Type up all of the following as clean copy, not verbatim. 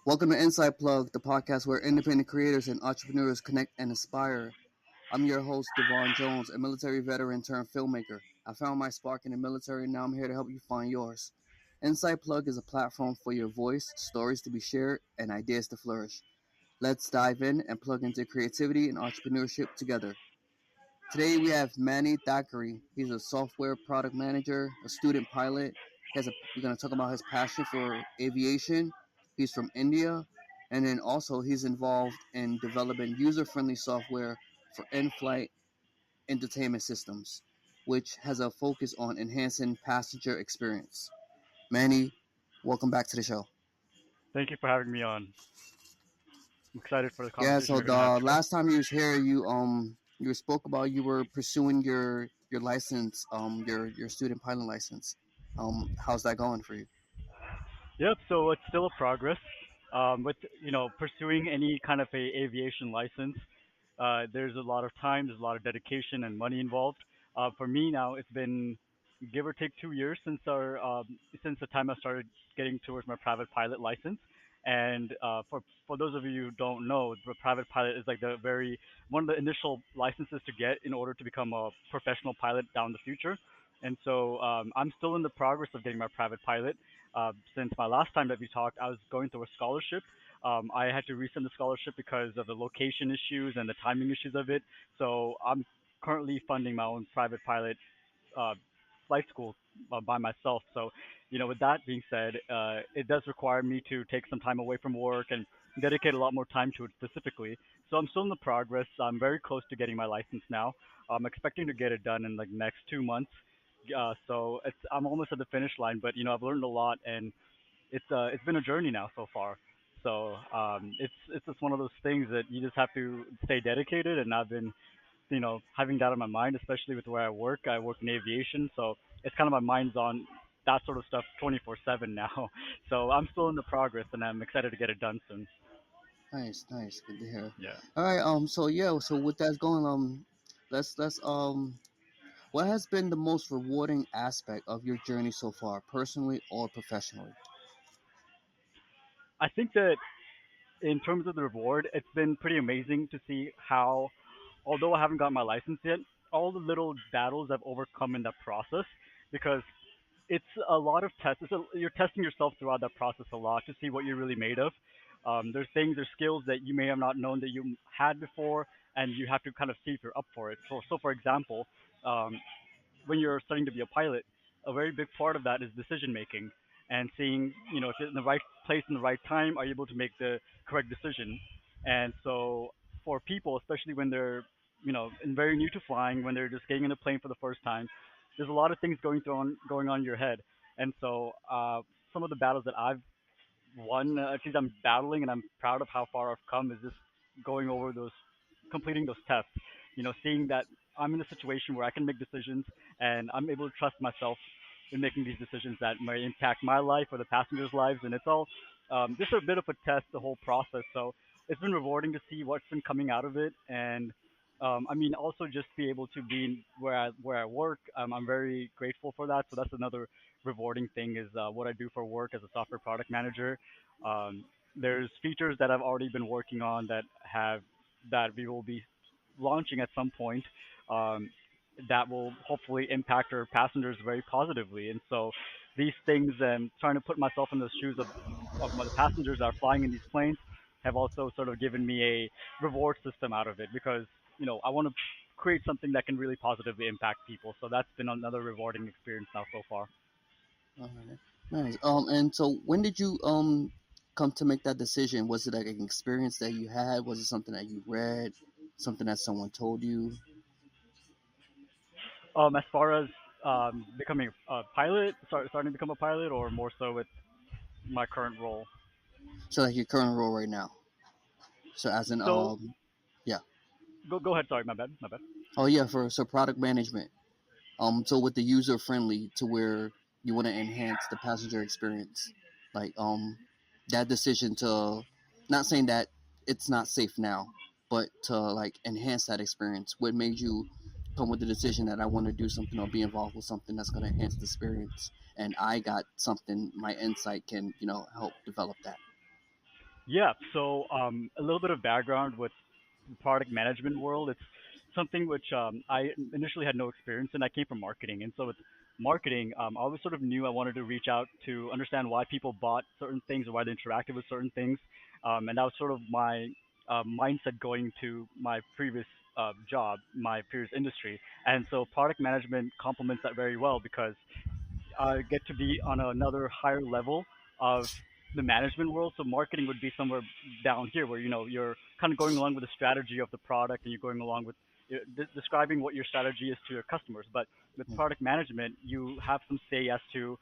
Welcome to Inside Plug, the podcast where independent creators and entrepreneurs connect and inspire. I'm your host, Devon Jones, a military veteran turned filmmaker. I found my spark in the military, and now I'm here to help you find yours. Inside Plug is a platform for your voice, stories to be shared, and ideas to flourish. Let's dive in and plug into creativity and entrepreneurship together. Today we have Manny Thackeray. He's a software product manager, a student pilot. We're going to talk about his passion for aviation. He's from India, and then also he's involved in developing user-friendly software for in-flight entertainment systems, which has a focus on enhancing passenger experience. Manny, welcome back to the show. Thank you for having me on. I'm excited for the Yeah, conversation so we're going to have the today. last time you was here, you spoke about you were pursuing your license, your student pilot license. How's that going for you? Yep, so it's still a progress. With pursuing any kind of a aviation license, there's a lot of time, there's a lot of dedication and money involved. For me now, it's been give or take 2 years since the time I started getting towards my private pilot license. And for those of you who don't know, the private pilot is like the very one of the initial licenses to get in order to become a professional pilot down the future. And so I'm still in the progress of getting my private pilot. Since my last time that we talked, I was going through a scholarship. I had to resend the scholarship because of the location issues and the timing issues of it. So I'm currently funding my own private pilot uh, flight school by myself. So, with that being said, it does require me to take some time away from work and dedicate a lot more time to it specifically. So I'm still in the progress. I'm very close to getting my license now. I'm expecting to get it done in like next 2 months. So I'm almost at the finish line, but I've learned a lot, and it's been a journey now so far. So it's just one of those things that you just have to stay dedicated, and I've been having that in my mind, especially with where I work. I work in aviation, so it's kind of my mind's on that sort of stuff 24/7 now. So I'm still in the progress, and I'm excited to get it done soon. Nice, nice, good to hear. Yeah. All right, so yeah, so with that going, let's what has been the most rewarding aspect of your journey so far, personally or professionally? I think that in terms of the reward, it's been pretty amazing to see how, although I haven't got my license yet, all the little battles I've overcome in that process. Because it's a lot of tests. You're testing yourself throughout that process a lot to see what you're really made of. There's skills that you may have not known that you had before, and you have to kind of see if you're up for it. So for example, um, when you're studying to be a pilot, a very big part of that is decision making and seeing, if you're in the right place in the right time, are you able to make the correct decision? And so for people, especially when they're, very new to flying, when they're just getting in a plane for the first time, there's a lot of things going on in your head. And so some of the battles that I've one, at least I'm battling, and I'm proud of how far I've come. Is just going over completing those tests. Seeing that I'm in a situation where I can make decisions, and I'm able to trust myself in making these decisions that may impact my life or the passengers' lives, and it's all just a bit of a test, the whole process. So it's been rewarding to see what's been coming out of it, and I mean, also just be able to be where I work. I'm very grateful for that. So that's another rewarding thing is what I do for work as a software product manager. There's features that I've already been working on that we will be launching at some point. Um, that will hopefully impact our passengers very positively. And so these things, trying to put myself in the shoes of the passengers that are flying in these planes, have also sort of given me a reward system out of it because I want to create something that can really positively impact people. So that's been another rewarding experience now so far. All right, nice. And so when did you come to make that decision? Was it like an experience that you had? Was it something that you read? Something that someone told you? As far as becoming a pilot, starting to become a pilot, or more so with my current role. So like your current role right now. So as an So yeah. go ahead. Sorry, my bad. My bad. Oh yeah, for so product management. So with the user friendly to where you want to enhance the passenger experience, like that decision to not saying that it's not safe now, but to like enhance that experience. What made you come with the decision that I want to do something or be involved with something that's going to enhance the experience? And I got something. My insight can help develop that. Yeah, so a little bit of background with the product management world. It's something which I initially had no experience in. I came from marketing, and so with marketing, I always sort of knew I wanted to reach out to understand why people bought certain things or why they interacted with certain things, and that was sort of my mindset going to my previous job, my previous industry, and so product management complements that very well because get to be on another higher level of the management world. So marketing would be somewhere down here where you're kind of going along with the strategy of the product and you're going along with describing what your strategy is to your customers. But with Mm, product management, you have some say as to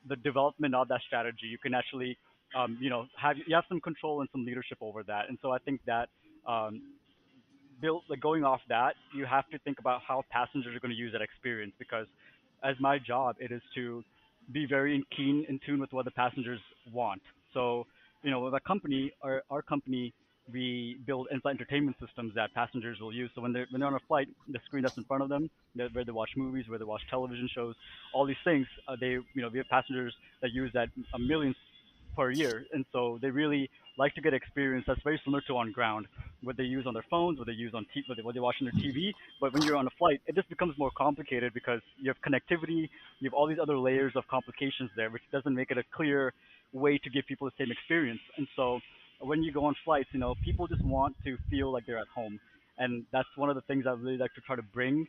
the development of that strategy. You can actually have some control and some leadership over that. And so I think that um, built like going off that, you have to think about how passengers are going to use that experience because as my job, it is to be very keen in tune with what the passengers want. So, with a company, our company, we build in-flight entertainment systems that passengers will use. So when they're on a flight, the screen that's in front of them, where they watch movies, where they watch television shows, all these things, we have passengers that use that a millions per year, and so they really like to get experience that's very similar to on ground, what they use on their phones, what they use on what they watch on their TV. But when you're on a flight, it just becomes more complicated because you have connectivity, you have all these other layers of complications there, which doesn't make it a clear way to give people the same experience. And so when you go on flights, people just want to feel like they're at home, and that's one of the things I really like to try to bring.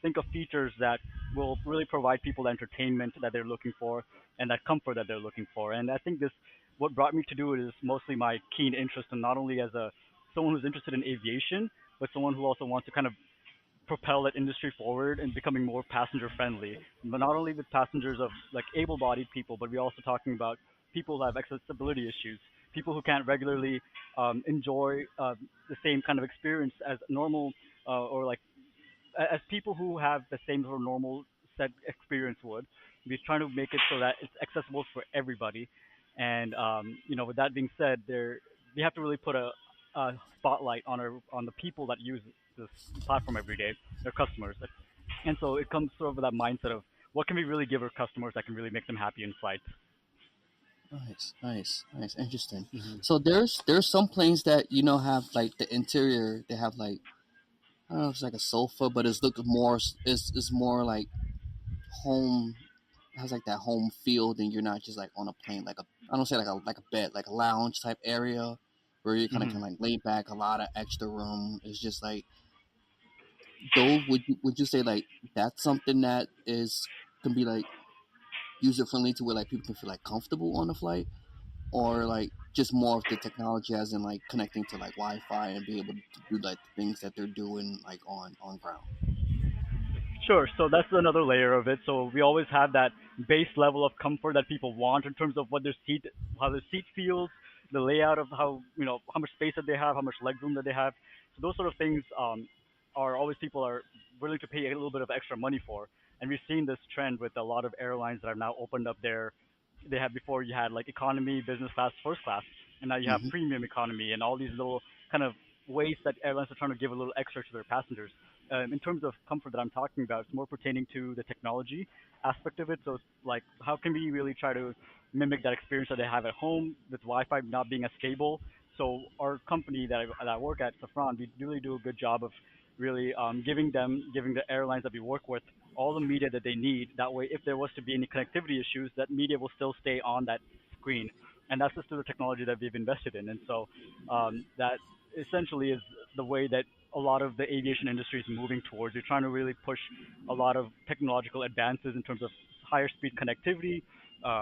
Think of features that will really provide people the entertainment that they're looking for and that comfort that they're looking for. And I think this, what brought me to do it is mostly my keen interest in not only as a someone who's interested in aviation, but someone who also wants to kind of propel that industry forward and becoming more passenger friendly. But not only with passengers of like able-bodied people, but we're also talking about people who have accessibility issues, people who can't regularly enjoy the same kind of experience as normal or like as people who have the same sort of normal set experience would. We're trying to make it so that it's accessible for everybody. And with that being said, we have to really put a spotlight on the people that use this platform every day, their customers. And so it comes sort of with that mindset of what can we really give our customers that can really make them happy in flight. nice, nice, nice, interesting. Hmm. So there's some planes that have like the interior. They have like I don't know if it's like a sofa, but it's look more is more like home has like that home feel. Then you're not just like on a plane like a I don't say like a bed like a lounge type area where you kind of Hmm. can like lay back a lot of extra room. It's just like those would you say like that's something that is can be like user friendly to where like people can feel like comfortable on the flight or like just more of the technology as in like connecting to like Wi-Fi and be able to do like the things that they're doing like on ground. Sure. So that's another layer of it. So we always have that base level of comfort that people want in terms of how the seat feels, the layout of how much space that they have, how much leg room that they have. So those sort of things are always people are willing to pay a little bit of extra money for. And we've seen this trend with a lot of airlines that have now opened up they had before you had like economy, business class, first class, and now you have Mm-hmm. premium economy and all these little kind of ways that airlines are trying to give a little extra to their passengers. In terms of comfort that I'm talking about, it's more pertaining to the technology aspect of it. So it's like, how can we really try to mimic that experience that they have at home with Wi-Fi not being as stable? So our company that I work at, Safran, we really do a good job of really giving the airlines that we work with all the media that they need. That way, if there was to be any connectivity issues, that media will still stay on that screen. And that's just through the technology that we've invested in. And so that essentially is the way that a lot of the aviation industry is moving towards. You're trying to really push a lot of technological advances in terms of higher speed connectivity,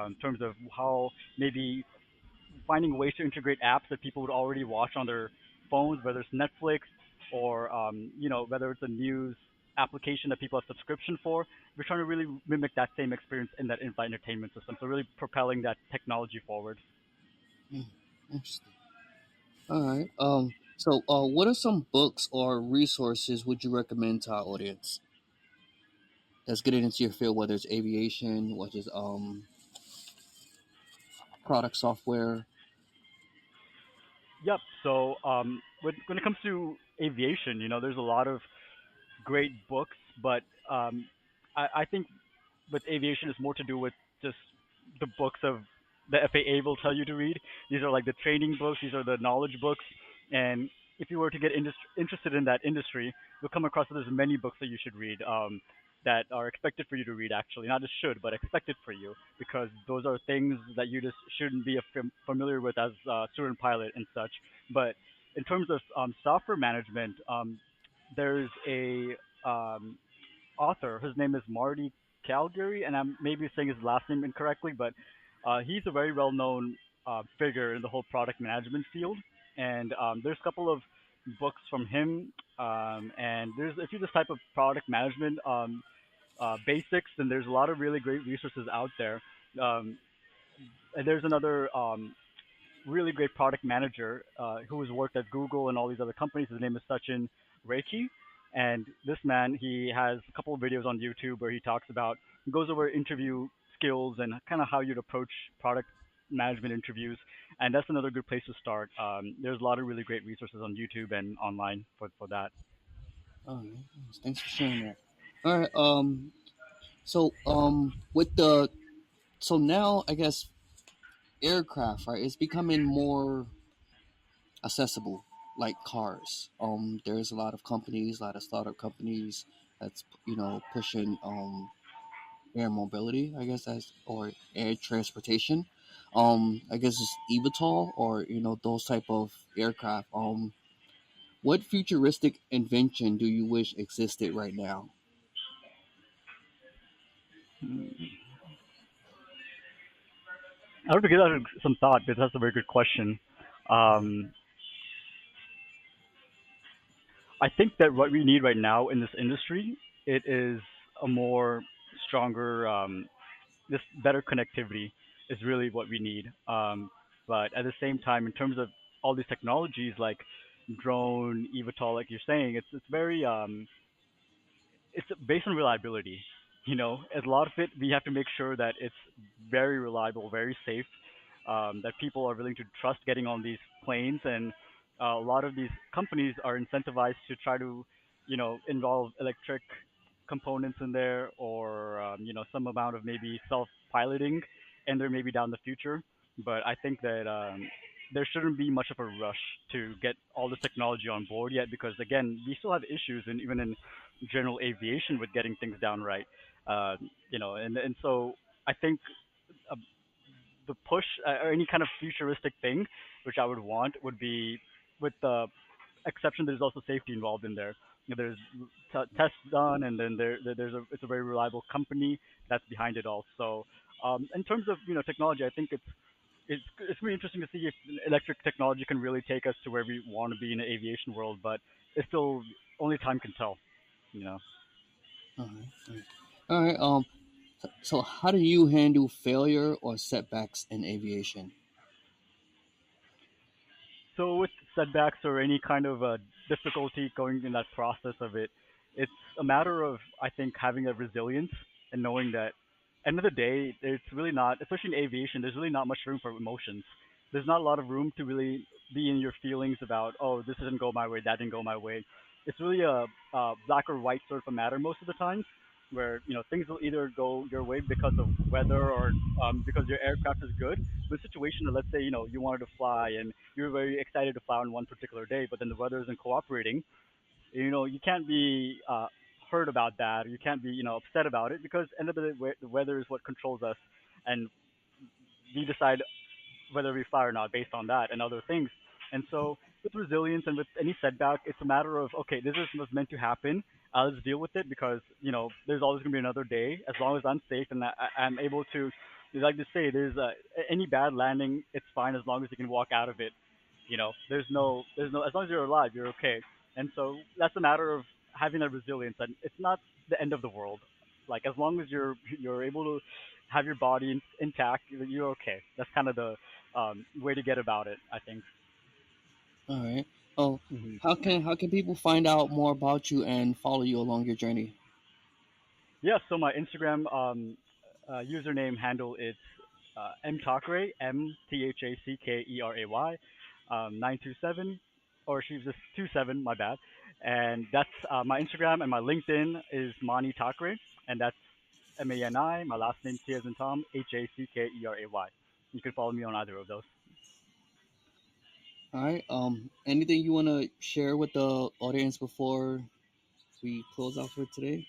in terms of how maybe finding ways to integrate apps that people would already watch on their phones, whether it's Netflix or whether it's a news application that people have subscription for. We're trying to really mimic that same experience in that in-flight entertainment system. So really propelling that technology forward. Mm, interesting. All right. So, what are some books or resources would you recommend to our audience that's getting into your field, whether it's aviation, which is product software? Yep. So when it comes to aviation, there's a lot of great books, but I think with aviation is more to do with just the books of the FAA A will tell you to read. These are like the training books. These are the knowledge books. And if you were to get interested in that industry, you'll come across that there's many books that you should read. That are expected for you to read, actually not just should but expected for you, because those are things that you just shouldn't be familiar with as a student pilot and such. But in terms of software management, there's a um, author. His name is Marty Calgary, and I'm maybe saying his last name incorrectly, but he's a very well-known figure in the whole product management field. And there's a couple of books from him, and there's if you just type of product management basics, then there's a lot of really great resources out there. Um, and there's another really great product manager who has worked at Google and all these other companies. His name is Sachin Reiki, and this man he has a couple of videos on YouTube where he goes over interview skills and kind of how you'd approach product management interviews, and that's another good place to start. There's a lot of really great resources on YouTube and online for that. All right. Nice. Thanks for sharing that. All right. With the so now I guess aircraft, right? It's becoming more accessible, like cars. There's a lot of companies, a lot of startup companies that's pushing air mobility, I guess that's or air transportation. I guess it's eVTOL or those type of aircraft. What futuristic invention do you wish existed right now? Mm. I would give that some thought because that's a very good question. Uh-huh. Um, I think that what we need right now in this industry, it is a more stronger, this better connectivity is really what we need. But at the same time, in terms of all these technologies like drone, eVTOL, like you're saying, it's very it's based on reliability. You know, as a lot of it, we have to make sure that it's very reliable, very safe, that people are willing to trust getting on these planes, and a lot of these companies are incentivized to try to, involve electric components in there, or some amount of maybe self-piloting, and there maybe down the future. But I think that there shouldn't be much of a rush to get all this technology on board yet, because again, we still have issues, and even in general aviation with getting things down right. And so I think uh, the push or any kind of futuristic thing which I would want would be, with the exception there's also safety involved in there. There's tests done, and then there's it's a very reliable company that's behind it all. So in terms of technology, I think it's really interesting to see if electric technology can really take us to where we want to be in the aviation world, but it's still only time can tell. You know. All right. All right. All right. So how do you handle failure or setbacks in aviation? So with setbacks or any kind of difficulty going in that process of it, it's a matter of, I think, having a resilience and knowing that end of the day, it's really not, especially in aviation, there's really not much room for emotions. There's not a lot of room to really be in your feelings about, oh, this didn't go my way, that didn't go my way. It's really a black or white sort of a matter most of the times, where things will either go your way because of weather, or because your aircraft is good. With a situation that, let's say, you wanted to fly and you're very excited to fly on one particular day, but then the weather isn't cooperating. You can't be hurt about that, or you can't be upset about it, because end of the day, the weather is what controls us, and we decide whether we fly or not based on that and other things. And so with resilience and with any setback, it's a matter of, okay, this is what's meant to happen. Let's deal with it, because there's always going to be another day. As long as I'm safe and I'm able to, like to say, there's any bad landing, it's fine as long as you can walk out of it. There's no, as long as you're alive, you're okay. And so that's a matter of having that resilience, and it's not the end of the world. Like, as long as you're able to have your body intact, you're okay. That's kind of the way to get about it, I think. All right. Oh, Hmm. how can people find out more about you and follow you along your journey? Yeah, so my Instagram username handle is mtakray, mthackeray, 927, or she's just 27, my bad. And that's my Instagram, and my LinkedIn is Mani Takray, and that's Mani, my last name T as in Tom, Hackeray. You can follow me on either of those. All right. Anything you want to share with the audience before we close out for today?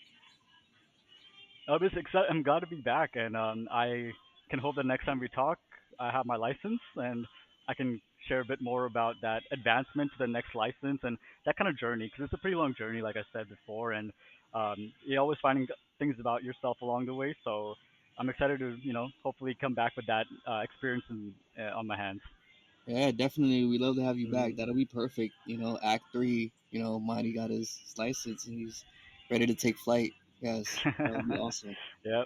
I'm glad to be back, and I can hope that next time we talk, I have my license and I can share a bit more about that advancement to the next license and that kind of journey because it's a pretty long journey, like I said before, and you're always finding things about yourself along the way. So I'm excited to hopefully come back with that experience on my hands. Yeah, definitely. We love to have you Hmm. back. That'll be perfect. Act three. Monty got his license and he's ready to take flight. Yes, that would be awesome. Yeah.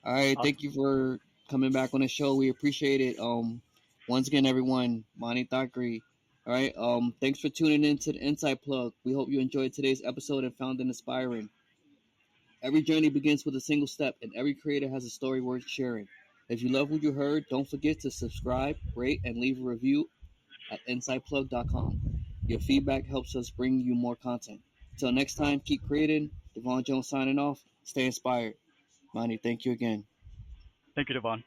All right, Awesome. thank you for coming back on the show. We appreciate it. Once again, everyone, Monty Thackeray. All right. Thanks for tuning in to the Inside Plug. We hope you enjoyed today's episode and found it inspiring. Every journey begins with a single step, and every creator has a story worth sharing. If you love what you heard, don't forget to subscribe, rate, and leave a review at insideplug.com. Your feedback helps us bring you more content. Until next time, keep creating. Devon Jones signing off. Stay inspired. Monty, thank you again. Thank you, Devon.